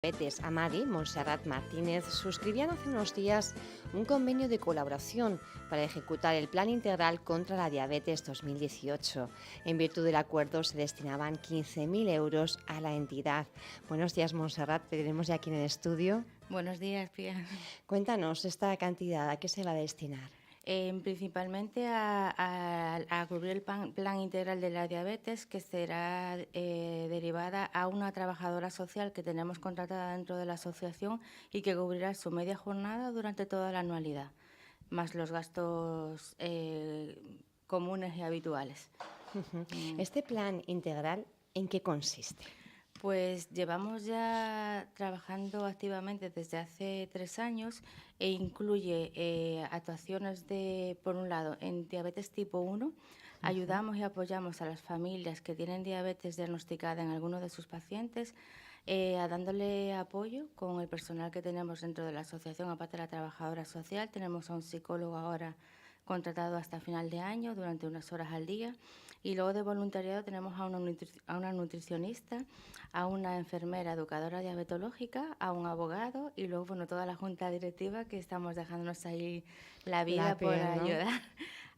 Diabetes Amadi, Montserrat Martínez, suscribían hace unos días un convenio de colaboración para ejecutar el Plan Integral contra la Diabetes 2018. En virtud del acuerdo se destinaban 15.000 euros a la entidad. Buenos días, Montserrat, te tenemos ya aquí en el estudio. Buenos días, Pía. Cuéntanos esta cantidad, ¿a qué se va a destinar? Principalmente a cubrir el plan integral de la diabetes, que será derivada a una trabajadora social que tenemos contratada dentro de la asociación y que cubrirá su media jornada durante toda la anualidad, más los gastos comunes y habituales. Este plan integral, ¿en qué consiste? Pues llevamos ya trabajando activamente desde hace 3 años e incluye actuaciones por un lado, en diabetes tipo 1, ayudamos y apoyamos a las familias que tienen diabetes diagnosticada en alguno de sus pacientes, dándole apoyo con el personal que tenemos dentro de la asociación, aparte de la trabajadora social. Tenemos a un psicólogo ahora contratado hasta final de año durante unas horas al día, y luego de voluntariado tenemos a una nutricionista, a una enfermera educadora diabetológica, a un abogado y luego toda la junta directiva, que estamos dejándonos ahí la vida por ayudar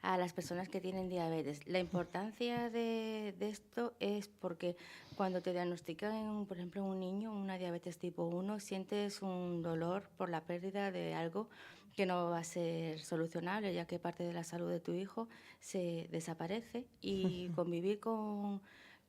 a las personas que tienen diabetes. La importancia de esto es porque cuando te diagnostican, por ejemplo, en un niño una diabetes tipo 1, sientes un dolor por la pérdida de algo que no va a ser solucionable, ya que parte de la salud de tu hijo se desaparece, y convivir con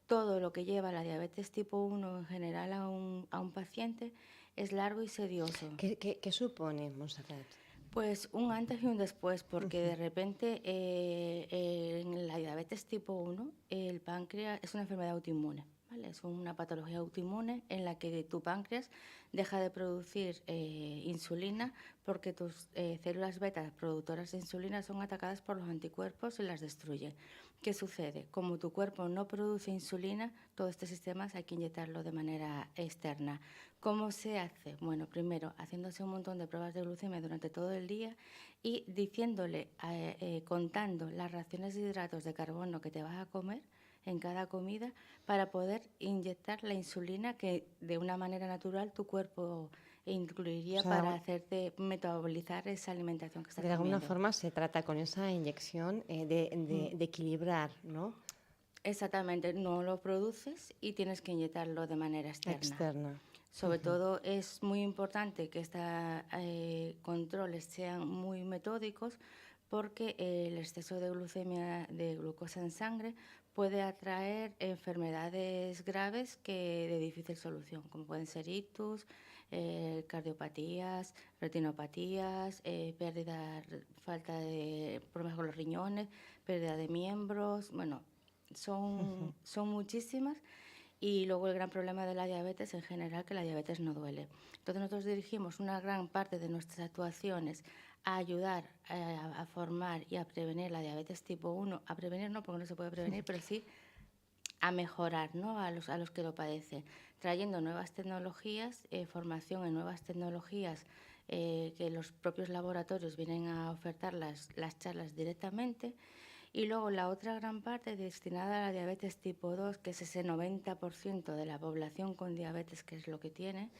todo lo que lleva la diabetes tipo 1 en general a un paciente es largo y sedioso. ¿Qué supone, Montserrat? Pues un antes y un después, porque de repente en la diabetes tipo 1 el páncreas es una enfermedad autoinmune. ¿Vale? Es una patología autoinmune en la que tu páncreas deja de producir insulina porque tus células beta productoras de insulina son atacadas por los anticuerpos y las destruye. ¿Qué sucede? Como tu cuerpo no produce insulina, todo este sistema hay que inyectarlo de manera externa. ¿Cómo se hace? Bueno, primero haciéndose un montón de pruebas de glucemia durante todo el día y contando las raciones de hidratos de carbono que te vas a comer en cada comida, para poder inyectar la insulina que de una manera natural tu cuerpo incluiría para hacerte metabolizar esa alimentación que estás comiendo. De alguna forma se trata con esa inyección de equilibrar, ¿no? Exactamente, no lo produces y tienes que inyectarlo de manera externa. Sobre todo es muy importante que estos controles sean muy metódicos, porque el exceso de glucemia, de glucosa en sangre, puede atraer enfermedades graves de difícil solución, como pueden ser ictus, cardiopatías, retinopatías, falta de problemas con los riñones, pérdida de miembros, son muchísimas. Y luego el gran problema de la diabetes en general, que la diabetes no duele. Entonces nosotros dirigimos una gran parte de nuestras actuaciones a ayudar a formar y a prevenir la diabetes tipo 1. A prevenir no, porque no se puede prevenir, pero sí a mejorar, ¿no?, a los que lo padecen, trayendo nuevas tecnologías, formación en nuevas tecnologías, que los propios laboratorios vienen a ofertar las charlas directamente. Y luego la otra gran parte destinada a la diabetes tipo 2, que es ese 90% de la población con diabetes, que es lo que tiene,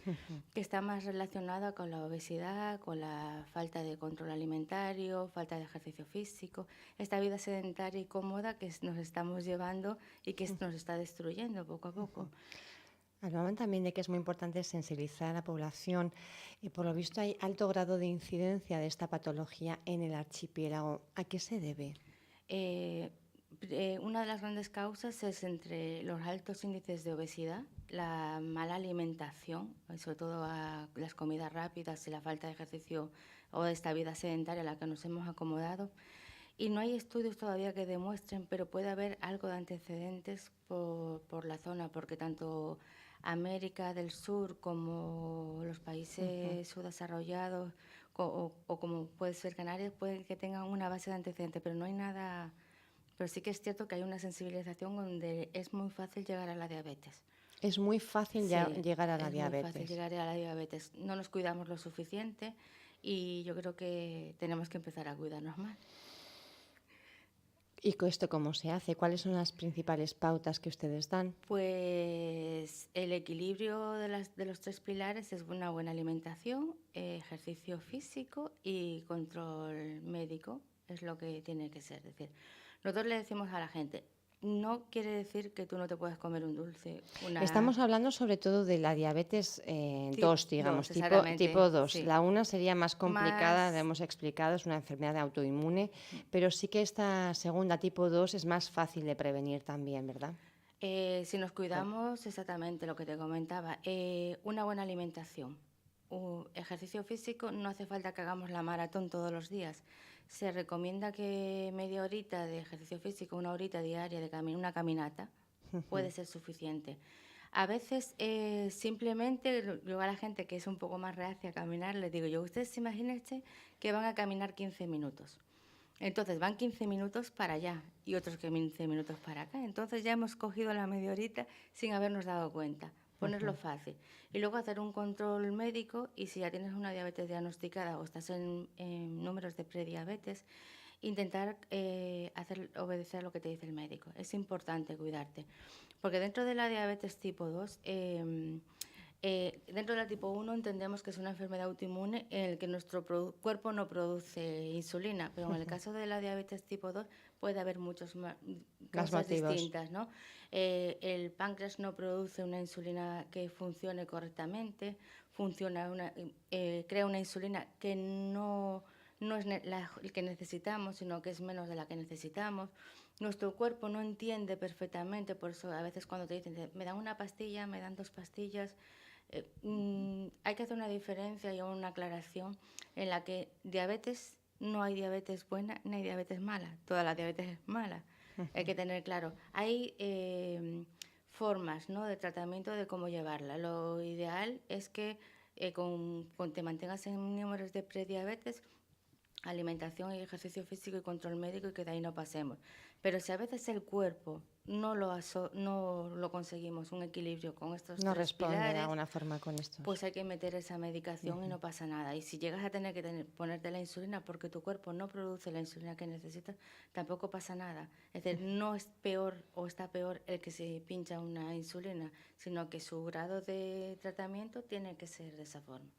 que está más relacionada con la obesidad, con la falta de control alimentario, falta de ejercicio físico, esta vida sedentaria y cómoda que nos estamos llevando y que nos está destruyendo poco a poco. Hablaban también de que es muy importante sensibilizar a la población. Por lo visto hay alto grado de incidencia de esta patología en el archipiélago. ¿A qué se debe? Una de las grandes causas es entre los altos índices de obesidad, la mala alimentación, sobre todo a las comidas rápidas y la falta de ejercicio o de esta vida sedentaria a la que nos hemos acomodado. Y no hay estudios todavía que demuestren, pero puede haber algo de antecedentes por la zona, porque tanto América del Sur como los países subdesarrollados o como puede ser Canarias, pueden que tengan una base de antecedentes, pero no hay nada. Pero sí que es cierto que hay una sensibilización donde es muy fácil llegar a la diabetes. Es muy fácil llegar a la diabetes. Es muy fácil llegar a la diabetes. No nos cuidamos lo suficiente y yo creo que tenemos que empezar a cuidarnos más. ¿Y esto cómo se hace? ¿Cuáles son las principales pautas que ustedes dan? Pues el equilibrio de los tres pilares es una buena alimentación, ejercicio físico y control médico, es lo que tiene que ser. Es decir, nosotros le decimos a la gente, no quiere decir que tú no te puedas comer un dulce, Estamos hablando sobre todo de la diabetes Tip 2, digamos, 2, exactamente, tipo 2. sí. La una sería más complicada, la Más, hemos explicado, es una enfermedad autoinmune, pero sí que esta segunda tipo 2 es más fácil de prevenir también, ¿verdad? si nos cuidamos, exactamente lo que te comentaba, una buena alimentación, ejercicio físico, no hace falta que hagamos la maratón todos los días. Se recomienda que media horita de ejercicio físico, una horita diaria de una caminata, puede ser suficiente. A veces simplemente, yo a la gente que es un poco más reacia a caminar, les digo yo, ustedes imagínense que van a caminar 15 minutos. Entonces van 15 minutos para allá y otros 15 minutos para acá. Entonces ya hemos cogido la media horita sin habernos dado cuenta. Ponerlo fácil. Y luego hacer un control médico y si ya tienes una diabetes diagnosticada o estás en números de prediabetes, intentar obedecer lo que te dice el médico. Es importante cuidarte. Porque dentro de la diabetes tipo 2, dentro de la tipo 1 entendemos que es una enfermedad autoinmune en la que nuestro cuerpo no produce insulina, pero en el caso de la diabetes tipo 2 puede haber muchas Más causas motivos. distintas, ¿no? El páncreas no produce una insulina que funcione correctamente, crea una insulina que no es la que necesitamos, sino que es menos de la que necesitamos. Nuestro cuerpo no entiende perfectamente, por eso a veces cuando te dicen, me dan una pastilla, me dan 2 pastillas, hay que hacer una diferencia y una aclaración en la que diabetes, no hay diabetes buena ni hay diabetes mala, toda la diabetes es mala. Hay que tener claro, hay formas, ¿no?, de tratamiento de cómo llevarla. Lo ideal es que te mantengas en números de prediabetes, alimentación y ejercicio físico y control médico y que de ahí no pasemos. Pero si a veces el cuerpo no lo conseguimos, un equilibrio con estos No tres responde de pilares, alguna forma con estos. pues hay que meter esa medicación y no pasa nada. Y si llegas a tener que ponerte la insulina porque tu cuerpo no produce la insulina que necesitas, tampoco pasa nada. Es decir, no es peor o está peor el que se pincha una insulina, sino que su grado de tratamiento tiene que ser de esa forma.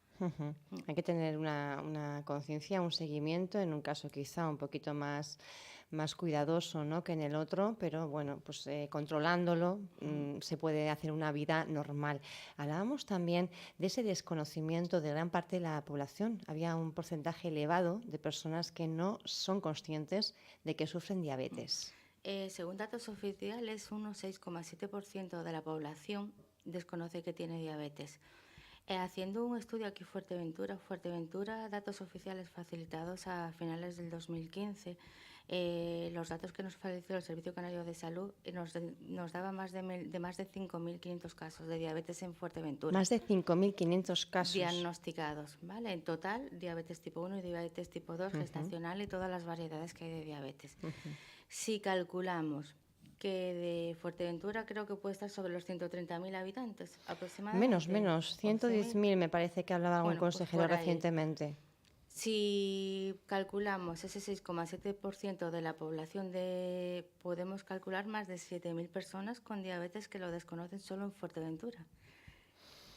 Hay que tener una conciencia, un seguimiento, en un caso quizá un poquito más cuidadoso, ¿no?, que en el otro, pero bueno, pues controlándolo se puede hacer una vida normal. Hablábamos también de ese desconocimiento de gran parte de la población. Había un porcentaje elevado de personas que no son conscientes de que sufren diabetes. Según datos oficiales, un 6,7% de la población desconoce que tiene diabetes. Haciendo un estudio aquí en Fuerteventura, datos oficiales facilitados a finales del 2015, los datos que nos facilitó el Servicio Canario de Salud nos daba más de 5.500 casos de diabetes en Fuerteventura. Más de 5.500 casos. Diagnosticados, ¿vale? En total, diabetes tipo 1 y diabetes tipo 2, gestacional y todas las variedades que hay de diabetes. Si calculamos que de Fuerteventura creo que puede estar sobre los 130.000 habitantes aproximadamente. Menos, 110.000 me parece que hablaba algún consejero pues recientemente. Si calculamos ese 6,7% de la población, podemos calcular más de 7.000 personas con diabetes que lo desconocen solo en Fuerteventura,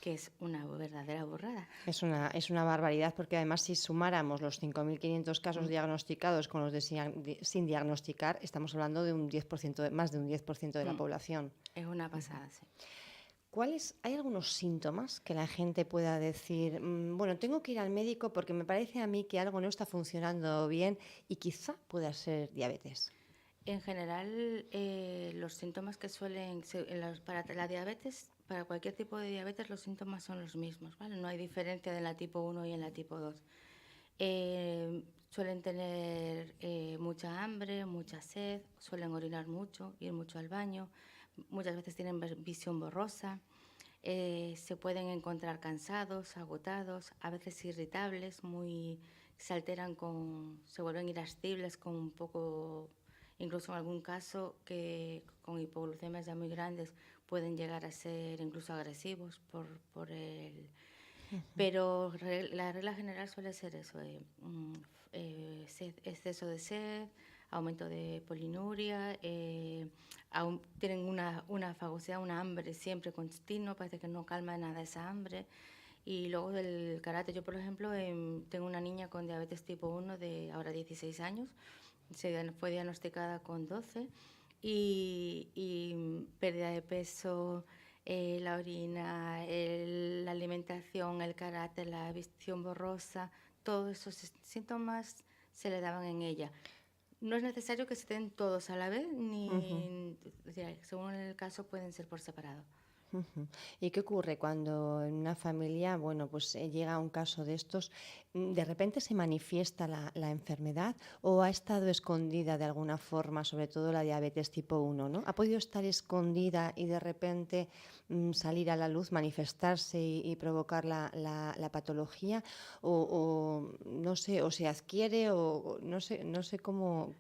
que es una verdadera burrada. Es una barbaridad, porque además si sumáramos los 5.500 casos diagnosticados con los sin diagnosticar, estamos hablando de un 10%, más de un 10% de la población. Es una pasada, sí. ¿Hay algunos síntomas que la gente pueda decir, bueno, tengo que ir al médico porque me parece a mí que algo no está funcionando bien y quizá pueda ser diabetes? En general, los síntomas que para la diabetes, para cualquier tipo de diabetes, los síntomas son los mismos, ¿vale? No hay diferencia de la tipo 1 y en la tipo 2. Suelen tener mucha hambre, mucha sed, suelen orinar mucho, ir mucho al baño, muchas veces tienen visión borrosa, se pueden encontrar cansados, agotados, a veces irritables, se vuelven irascibles con un poco, incluso en algún caso que con hipoglucemias ya muy grandes pueden llegar a ser incluso agresivos por el... Pero la regla general suele ser eso, exceso de sed, aumento de polinuria, tienen una fagosidad, una hambre siempre continuo, parece que no calma nada esa hambre. Y luego del carácter, yo por ejemplo tengo una niña con diabetes tipo 1 de ahora 16 años, fue diagnosticada con 12 y pérdida de peso, la orina, la alimentación, el carácter, la visión borrosa, todos esos síntomas se le daban en ella. No es necesario que se den todos a la vez, o sea, según el caso pueden ser por separado. Ujú. ¿Y qué ocurre cuando en una familia, bueno, pues llega un caso de estos, de repente se manifiesta la enfermedad o ha estado escondida de alguna forma, sobre todo la diabetes tipo 1, ¿no? ¿Ha podido estar escondida y de repente salir a la luz, manifestarse y provocar la patología? O no sé, o se adquiere o no sé cómo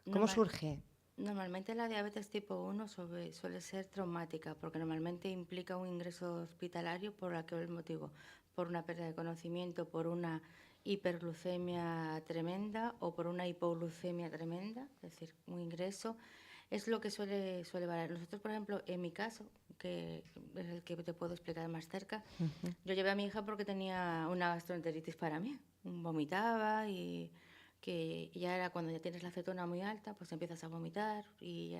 Normal, surge. Normalmente la diabetes tipo 1 suele ser traumática porque normalmente implica un ingreso hospitalario por aquel motivo, por una pérdida de conocimiento, por una hiperglucemia tremenda o por una hipoglucemia tremenda, es decir, un ingreso. Es lo que suele valer. Nosotros, por ejemplo, en mi caso, que es el que te puedo explicar más cerca, yo llevé a mi hija porque tenía una gastroenteritis para mí. Vomitaba y que ya era cuando ya tienes la acetona muy alta, pues empiezas a vomitar y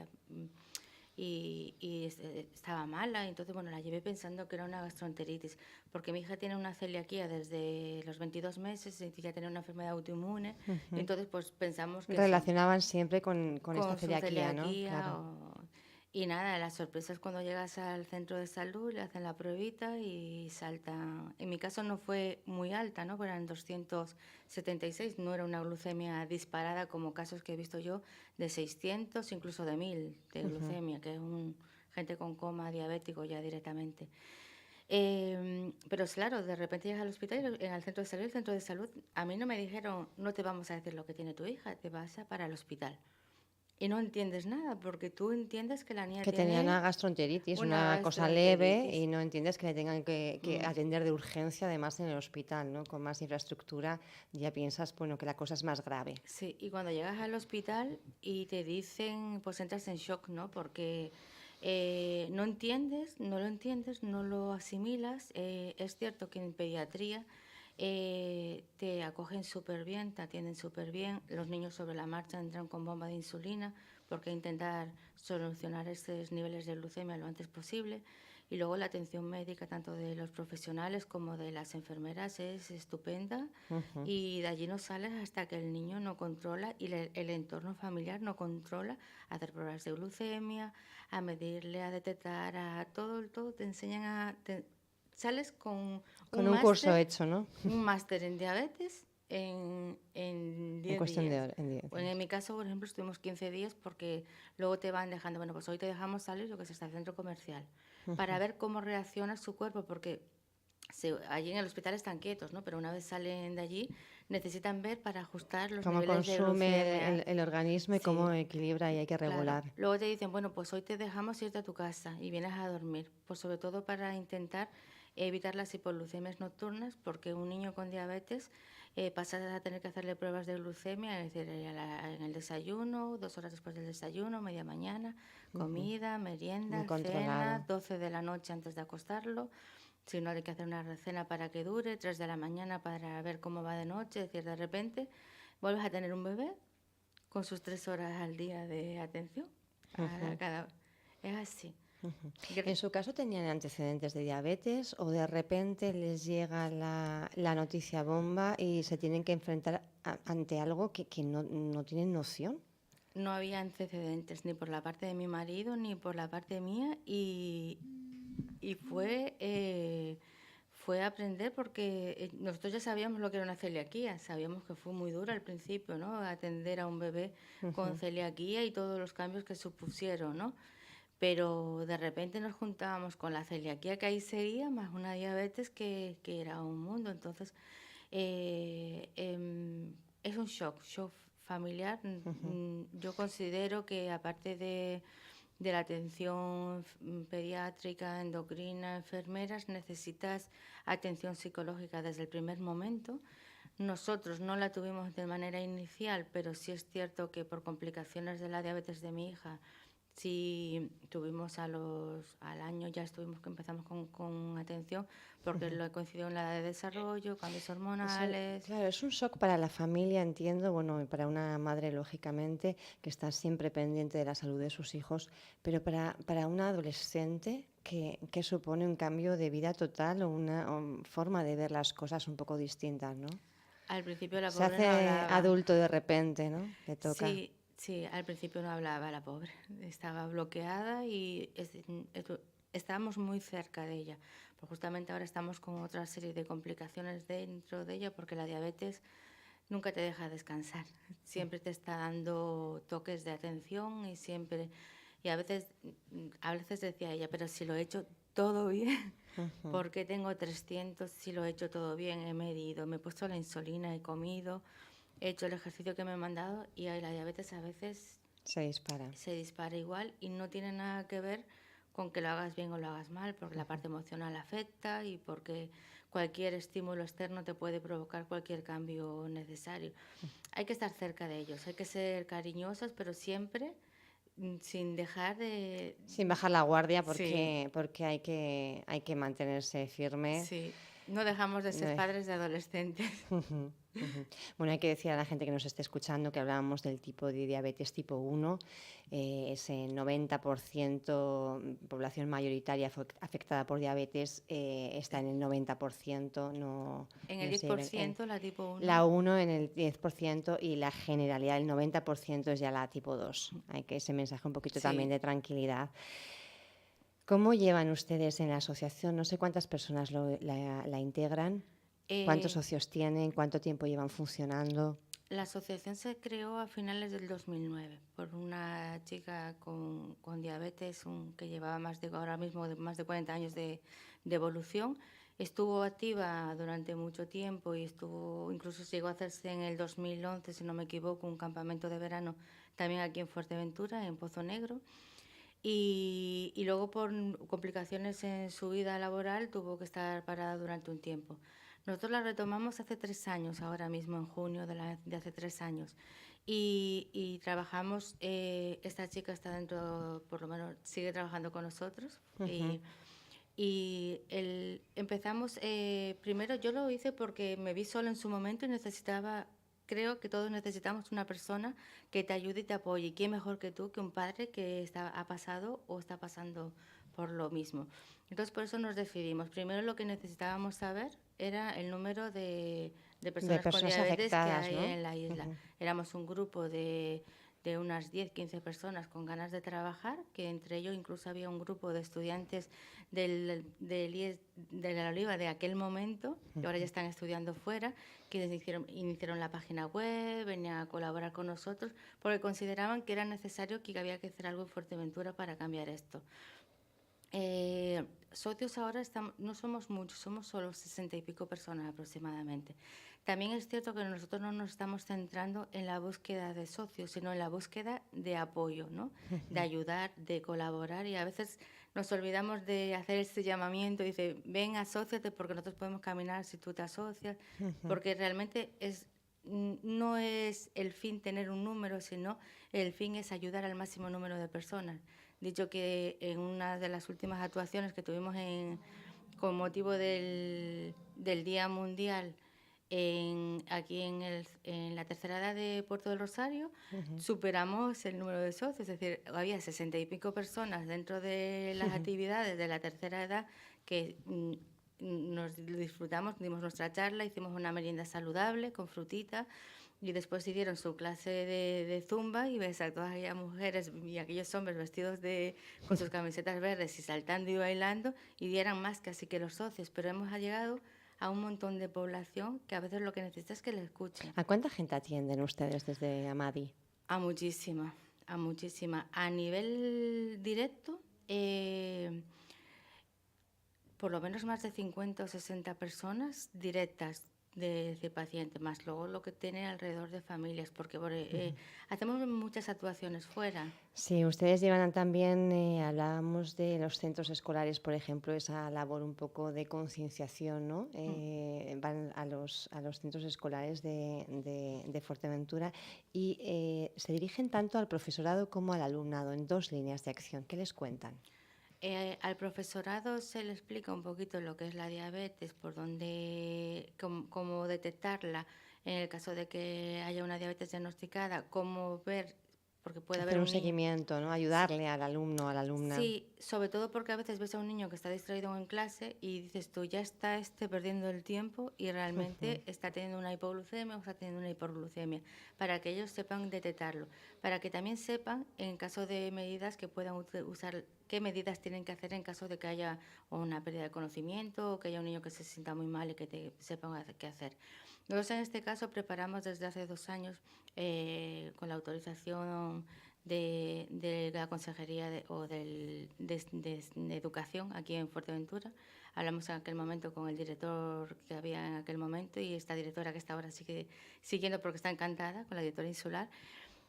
estaba mala. Entonces, bueno, la llevé pensando que era una gastroenteritis, porque mi hija tiene una celiaquía desde los 22 meses y ya tiene una enfermedad autoinmune. Y entonces, pues pensamos que Relacionaban siempre con esta con su celiaquía, ¿no? celiaquía. Claro. Y nada, la sorpresa es cuando llegas al centro de salud, le hacen la pruebita y salta. En mi caso no fue muy alta, ¿no? Eran 276, no era una glucemia disparada como casos que he visto yo de 600, incluso de 1000 de glucemia, que es gente con coma diabético ya directamente. Pero claro, de repente llegas al hospital, al centro de salud, el centro de salud, a mí no me dijeron, no te vamos a decir lo que tiene tu hija, te vas a para el hospital. Y no entiendes nada, porque tú entiendes que la niña Que tenía tiene una gastroenteritis, una una cosa leve, y gastroenteritis. no entiendes que le tengan que atender de urgencia, además en el hospital, ¿no? Con más infraestructura, ya piensas, bueno, que la cosa es más grave. Sí, y cuando llegas al hospital y te dicen, pues entras en shock, ¿no? Porque no lo entiendes, no lo asimilas. Es cierto que en pediatría te acogen súper bien, te atienden súper bien. Los niños sobre la marcha entran con bomba de insulina porque intentar solucionar esos niveles de glucemia lo antes posible. Y luego la atención médica, tanto de los profesionales como de las enfermeras, es estupenda. Y de allí no sales hasta que el niño no controla y el entorno familiar no controla a hacer pruebas de glucemia, a medirle, a detectar, a todo te enseñan sales con Con un curso hecho, ¿no? un máster en diabetes en En 10 cuestión días. en 10 Bueno, días. en mi caso, por ejemplo, estuvimos 15 días porque luego te van dejando, bueno, pues hoy te dejamos salir, lo que es hasta el centro comercial, para ver cómo reacciona su cuerpo, porque allí en el hospital están quietos, ¿no? Pero una vez salen de allí, necesitan ver para ajustar los Cómo niveles de consume glucemia. el organismo y Sí, cómo equilibra y hay que claro. regular. Luego te dicen, bueno, pues hoy te dejamos irte a tu casa y vienes a dormir. Pues sobre todo para intentar evitar las hipoglucemias nocturnas, porque un niño con diabetes pasa a tener que hacerle pruebas de glucemia, es decir, en el desayuno, 2 horas después del desayuno, media mañana, comida, Muy merienda, cena, controlado. 12 de la noche antes de acostarlo. Si no, hay que hacer una cena para que dure, 3 de la mañana para ver cómo va de noche. Es decir, de repente vuelves a tener un bebé con sus 3 horas al día de atención a cada. Es así. En su caso, ¿tenían antecedentes de diabetes o de repente les llega la noticia bomba y se tienen que enfrentar ante algo que no tienen noción? No había antecedentes ni por la parte de mi marido ni por la parte mía y fue aprender porque nosotros ya sabíamos lo que era una celiaquía, sabíamos que fue muy duro al principio, ¿no? Atender a un bebé con celiaquía y todos los cambios que supusieron, ¿no? Pero de repente nos juntábamos con la celiaquía que ahí seguía, más una diabetes que era un mundo. Entonces, es un shock familiar. Yo considero que aparte de la atención pediátrica, endocrina, enfermeras, necesitas atención psicológica desde el primer momento. Nosotros no la tuvimos de manera inicial, pero sí es cierto que por complicaciones de la diabetes de mi hija, sí tuvimos al año, ya empezamos con atención, porque lo coincidió en la edad de desarrollo, cambios hormonales. Claro, es un shock para la familia, entiendo, bueno, y para una madre, lógicamente, que está siempre pendiente de la salud de sus hijos, pero para una adolescente, ¿qué supone un cambio de vida total o una forma de ver las cosas un poco distintas, ¿no? Al principio la Se pobre no hace hablaba. adulto de repente, ¿no? Le toca. Sí, sí, al principio no hablaba la pobre. Estaba bloqueada y estábamos muy cerca de ella. Pues justamente ahora estamos con otra serie de complicaciones dentro de ella porque la diabetes nunca te deja descansar. Siempre te está dando toques de atención y siempre... Y a veces decía ella, pero si lo he hecho todo bien, ¿por qué tengo 300 si lo he hecho todo bien? He medido, me he puesto la insulina, he comido, he hecho el ejercicio que me han mandado y la diabetes a veces Se dispara igual y no tiene nada que ver con que lo hagas bien o lo hagas mal, porque la parte emocional afecta y porque cualquier estímulo externo te puede provocar cualquier cambio necesario. Hay que estar cerca de ellos, hay que ser cariñosas, pero siempre sin dejar de... Sin bajar la guardia Sí, porque hay que mantenerse firme. sí. No dejamos de No ser es- padres de adolescentes. Ujú, ujú. Bueno, hay que decir a la gente que nos esté escuchando que hablábamos del tipo de diabetes tipo 1, ese 90% población mayoritaria afectada por diabetes está en el 90%, En el no sé, 10% la tipo 1. la 1 en el 10% y la generalidad, el 90% es ya la tipo 2. Hay que ese mensaje un poquito también Sí. de tranquilidad. ¿Cómo llevan ustedes en la asociación? No sé cuántas personas la integran, cuántos Eh, socios tienen, cuánto tiempo llevan funcionando. La asociación se creó a finales del 2009 por una chica con diabetes que llevaba ahora mismo más de 40 años de evolución. Estuvo activa durante mucho tiempo y incluso llegó a hacerse en el 2011, si no me equivoco, un campamento de verano también aquí en Fuerteventura, en Pozo Negro. Y luego por complicaciones en su vida laboral tuvo que estar parada durante un tiempo. Nosotros la retomamos hace 3 años, ahora mismo en junio de hace 3 años. Y trabajamos, esta chica está dentro, por lo menos sigue trabajando con nosotros. Ujú. Empezamos, primero yo lo hice porque me vi sola en su momento y creo que todos necesitamos una persona que te ayude y te apoye. ¿Y quién mejor que tú, que un padre que ha pasado o está pasando por lo mismo? Entonces por eso nos decidimos. Primero lo que necesitábamos saber era el número de De personas con personas diabetes que afectadas, hay ¿no? en la isla. Ujú. Éramos un grupo de unas 10, 15 personas con ganas de trabajar, que entre ellos incluso había un grupo de estudiantes de la Oliva de aquel momento, que ahora ya están estudiando fuera, que iniciaron la página web, venían a colaborar con nosotros, porque consideraban que era necesario, que había que hacer algo en Fuerteventura para cambiar esto. Socios ahora no somos muchos, somos solo 60 y pico personas aproximadamente. También es cierto que nosotros no nos estamos centrando en la búsqueda de socios, sino en la búsqueda de apoyo, ¿no? De ayudar, de colaborar, y a veces nos olvidamos de hacer este llamamiento y dice, ven, asóciate porque nosotros podemos caminar si tú te asocias, porque realmente no es el fin tener un número, sino el fin es ayudar al máximo número de personas. Dicho que en una de las últimas actuaciones que tuvimos con motivo del Día Mundial aquí en la tercera edad de Puerto del Rosario, superamos el número de socios, es decir, había 60 y pico personas dentro de las actividades de la tercera edad que nos disfrutamos, dimos nuestra charla, hicimos una merienda saludable con frutita. Y después hicieron su clase de zumba y ves a todas aquellas mujeres y aquellos hombres vestidos con sus camisetas verdes y saltando y bailando, y dieran más casi que los socios. Pero hemos llegado a un montón de población que a veces lo que necesita es que le escuchen. ¿A cuánta gente atienden ustedes desde Amadi? A muchísima, a muchísima. A nivel directo, por lo menos más de 50 o 60 personas directas. de ese paciente, más luego lo que tiene alrededor de familias, porque hacemos muchas actuaciones fuera. Sí, ustedes llevan también, hablábamos de los centros escolares, por ejemplo, esa labor un poco de concienciación, ¿no? Van a los centros escolares de Fuerteventura y se dirigen tanto al profesorado como al alumnado en dos líneas de acción. ¿Qué les cuentan? Al profesorado se le explica un poquito lo que es la diabetes, por dónde, cómo detectarla en el caso de que haya una diabetes diagnosticada, cómo ver, porque puede Hacer haber un un niño. seguimiento, ¿no? Sí, Ayudarle al alumno, a la alumna. sí, sobre todo porque a veces ves a un niño que está distraído en clase y dices tú, ya está perdiendo el tiempo y realmente está teniendo una hipoglucemia o está teniendo una hiperglucemia, para que ellos sepan detectarlo, para que también sepan en caso de medidas que puedan usar, qué medidas tienen que hacer en caso de que haya una pérdida de conocimiento o que haya un niño que se sienta muy mal y que sepan qué hacer. Nosotros en este caso preparamos desde hace 2 años con la autorización de la Consejería de Educación aquí en Fuerteventura. Hablamos en aquel momento con el director que había en aquel momento y esta directora que está ahora sigue siguiendo porque está encantada con la directora insular.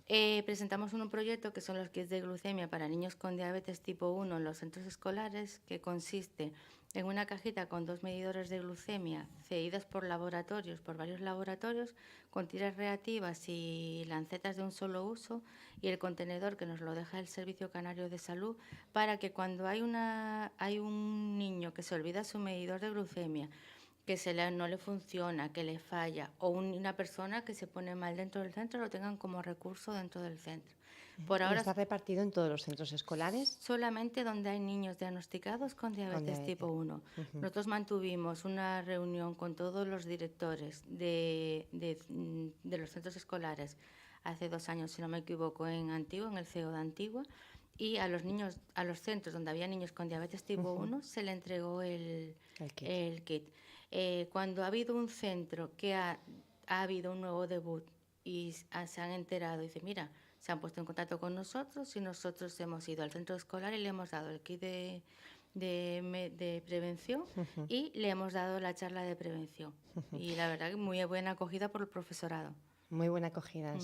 Presentamos un proyecto que son los kits de glucemia para niños con diabetes tipo 1 en los centros escolares, que consiste en una cajita con 2 medidores de glucemia cedidos por laboratorios, por varios laboratorios, con tiras reactivas y lancetas de un solo uso, y el contenedor que nos lo deja el Servicio Canario de Salud, para que cuando hay un niño que se olvida su medidor de glucemia, que no le funciona, que le falla, o una persona que se pone mal dentro del centro, lo tengan como recurso dentro del centro. Por ¿Y ahora está repartido en todos los centros escolares? solamente donde hay niños diagnosticados con Con diabetes tipo diabetes. 1. Nosotros mantuvimos una reunión con todos los directores de los centros escolares hace 2 años, si no me equivoco, en Antigua, en el CEO de Antigua, y a los niños, a los centros donde había niños con diabetes tipo 1 se le entregó El kit. el kit. Cuando ha habido un centro que ha habido un nuevo debut y se han enterado y dicen, mira, se han puesto en contacto con nosotros y nosotros hemos ido al centro escolar y le hemos dado el kit de prevención y le hemos dado la charla de prevención. Y la verdad que muy buena acogida por el profesorado. Muy buena acogida.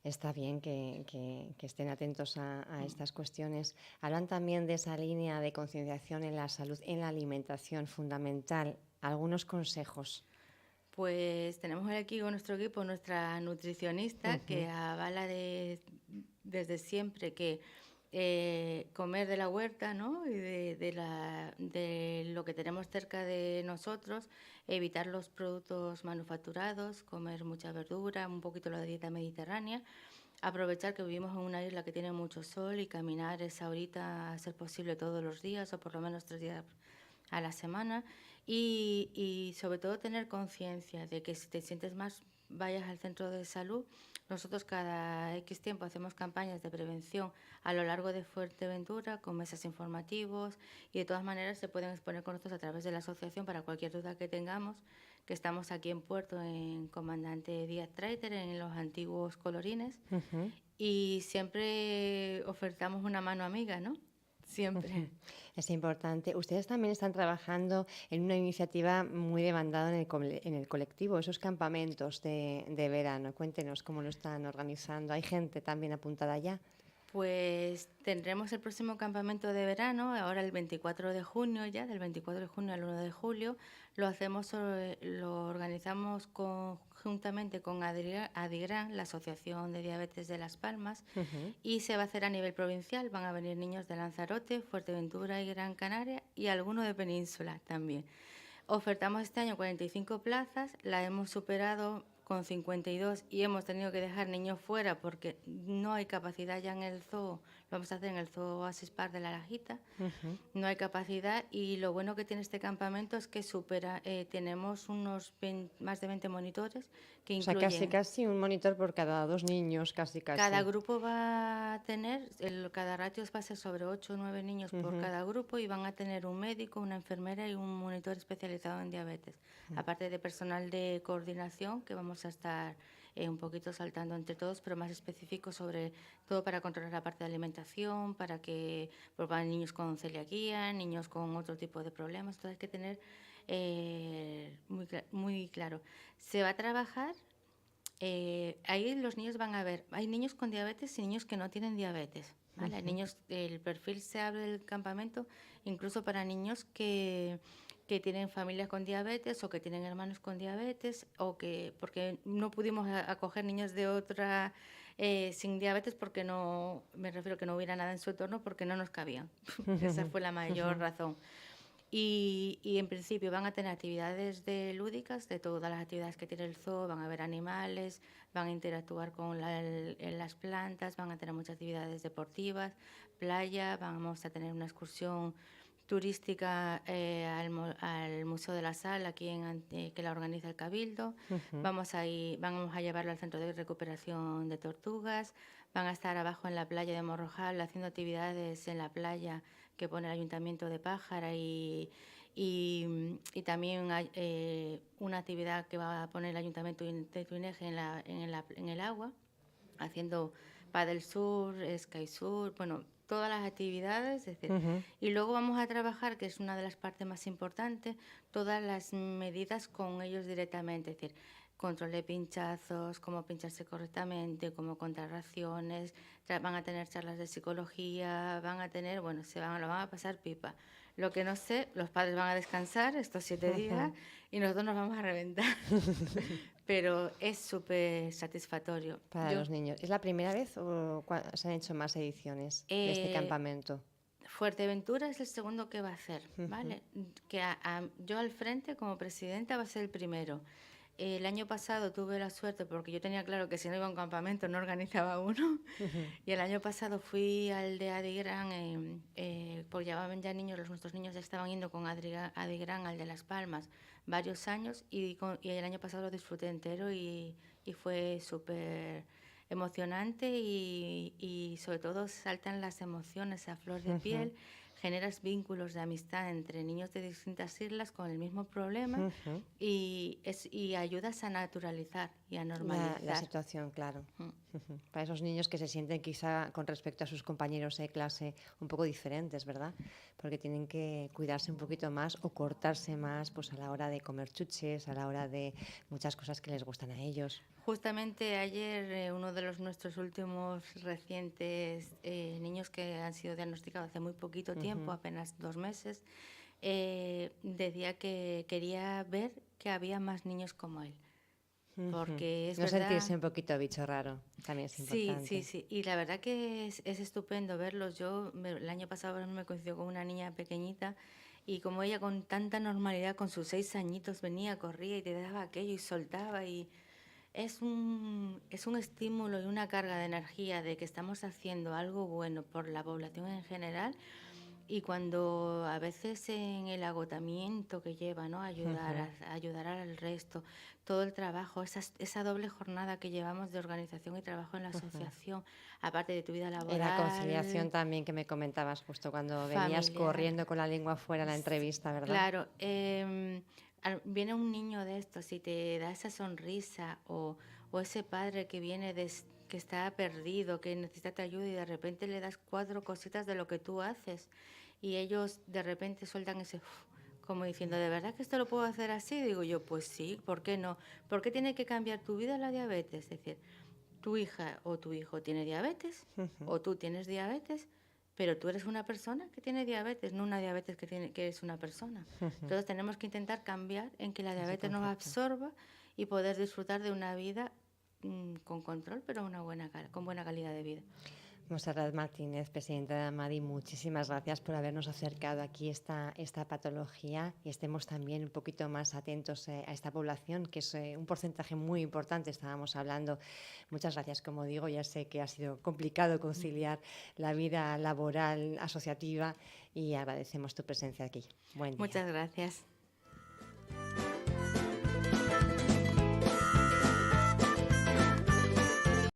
Está bien que estén atentos a estas cuestiones. Hablan también de esa línea de concienciación en la salud, en la alimentación fundamental. Algunos consejos. Pues tenemos aquí con nuestro equipo nuestra nutricionista que avala desde siempre que comer de la huerta, ¿no? Y de lo que tenemos cerca de nosotros, evitar los productos manufacturados, comer mucha verdura, un poquito la dieta mediterránea, aprovechar que vivimos en una isla que tiene mucho sol y caminar esa horita a ser posible todos los días o por lo menos 3 días a la semana y sobre todo tener conciencia de que si te sientes más vayas al centro de salud. Nosotros cada X tiempo hacemos campañas de prevención a lo largo de Fuerteventura con mesas informativos y de todas maneras se pueden exponer con nosotros a través de la asociación para cualquier duda que tengamos, que estamos aquí en Puerto en Comandante Díaz Traiter, en los antiguos Colorines, y siempre ofertamos una mano amiga, ¿no? Siempre. Es importante. Ustedes también están trabajando en una iniciativa muy demandada en el colectivo, esos campamentos de verano. Cuéntenos cómo lo están organizando. ¿Hay gente también apuntada ya? Pues tendremos el próximo campamento de verano, ahora el 24 de junio ya, del 24 de junio al 1 de julio. Lo organizamos conjuntamente con Adigran, la Asociación de Diabetes de Las Palmas, y se va a hacer a nivel provincial. Van a venir niños de Lanzarote, Fuerteventura y Gran Canaria y algunos de Península también. Ofertamos este año 45 plazas, la hemos superado con 52 y hemos tenido que dejar niños fuera porque no hay capacidad ya en el zoo. Lo vamos a hacer en el zoo Oasis Park de La Lajita. No hay capacidad y lo bueno que tiene este campamento es que tenemos más de 20 monitores que O sea, incluyen... casi un monitor por cada dos niños, casi. Cada grupo va a tener, cada ratio va a ser sobre 8 o 9 niños por cada grupo y van a tener un médico, una enfermera y un monitor especializado en diabetes. Aparte de personal de coordinación que vamos a estar un poquito saltando entre todos, pero más específico sobre todo para controlar la parte de alimentación, para que van niños con celiaquía, niños con otro tipo de problemas. Entonces hay que tener muy muy claro. Se va a trabajar, ahí los niños van a ver, hay niños con diabetes y niños que no tienen diabetes, ¿vale? Hay niños, el perfil se abre del campamento incluso para niños que tienen familias con diabetes o que tienen hermanos con diabetes porque no pudimos acoger niños de otra sin diabetes porque no, me refiero que no hubiera nada en su entorno porque no nos cabían. Esa fue la mayor razón. Y en principio van a tener actividades lúdicas, de todas las actividades que tiene el zoo, van a ver animales, van a interactuar con las plantas, van a tener muchas actividades deportivas, playa, vamos a tener una excursión turística al Museo de la Sal, aquí que la organiza el Cabildo. Vamos a llevarlo al Centro de Recuperación de Tortugas, van a estar abajo en la playa de Morrojal haciendo actividades en la playa que pone el Ayuntamiento de Pájara y también hay una actividad que va a poner el Ayuntamiento de Tuineje en el agua, haciendo paddle surf, sky surf, bueno, todas las actividades, es decir, y luego vamos a trabajar, que es una de las partes más importantes, todas las medidas con ellos directamente, es decir, control de pinchazos, cómo pincharse correctamente, cómo contar raciones, van a tener charlas de psicología, van a tener, bueno, lo van a pasar pipa. Lo que no sé, los padres van a descansar estos 7 días y nosotros nos vamos a reventar. Pero es súper satisfactorio. Para los niños. ¿Es la primera vez o se han hecho más ediciones de este campamento? Fuerteventura es el segundo que va a hacer, ¿vale? Que yo al frente, como presidenta, va a ser el primero. El año pasado tuve la suerte, porque yo tenía claro que si no iba a un campamento no organizaba uno, y el año pasado fui al de Adigrán, porque llevaban ya niños, nuestros niños ya estaban yendo con Adigrán al de Las Palmas varios años, y el año pasado lo disfruté entero y fue súper emocionante y sobre todo saltan las emociones a flor de piel. Generas vínculos de amistad entre niños de distintas islas con el mismo problema y ayudas a naturalizar y a normalizar la situación, claro. Para esos niños que se sienten quizá con respecto a sus compañeros de clase un poco diferentes, ¿verdad? Porque tienen que cuidarse un poquito más o cortarse más pues a la hora de comer chuches, a la hora de muchas cosas que les gustan a ellos. Justamente ayer uno de nuestros últimos recientes niños que han sido diagnosticados hace muy poquito tiempo, apenas 2 meses, decía que quería ver que había más niños como él. Porque es no verdad, sentirse un poquito bicho raro, también es importante. Sí. Y la verdad que es estupendo verlos. El año pasado me coincidió con una niña pequeñita y como ella con tanta normalidad, con sus 6 añitos, venía, corría y te daba aquello y soltaba y... Es un estímulo y una carga de energía de que estamos haciendo algo bueno por la población en general y cuando a veces en el agotamiento que lleva, ¿no? Ayudar al resto, todo el trabajo, esa doble jornada que llevamos de organización y trabajo en la asociación, aparte de tu vida laboral. Y la conciliación también que me comentabas justo cuando venías corriendo con la lengua fuera a la entrevista, ¿verdad? Claro, viene un niño de estos y te da esa sonrisa o ese padre que viene que está perdido, que necesita tu ayuda y de repente le das 4 cositas de lo que tú haces y ellos de repente sueltan ese como diciendo, ¿de verdad que esto lo puedo hacer así? Digo yo, pues sí, ¿por qué no? ¿Por qué tiene que cambiar tu vida la diabetes? Es decir, tu hija o tu hijo tiene diabetes o tú tienes diabetes, pero tú eres una persona que tiene diabetes, no una diabetes que es una persona. Entonces tenemos que intentar cambiar en que la diabetes nos absorba y poder disfrutar de una vida con control, pero con buena calidad de vida. Montserrat Martínez, presidenta de AMADI, muchísimas gracias por habernos acercado aquí esta patología y estemos también un poquito más atentos a esta población, que es un porcentaje muy importante, estábamos hablando. Muchas gracias, como digo, ya sé que ha sido complicado conciliar la vida laboral, asociativa y agradecemos tu presencia aquí. Buen día. Muchas gracias.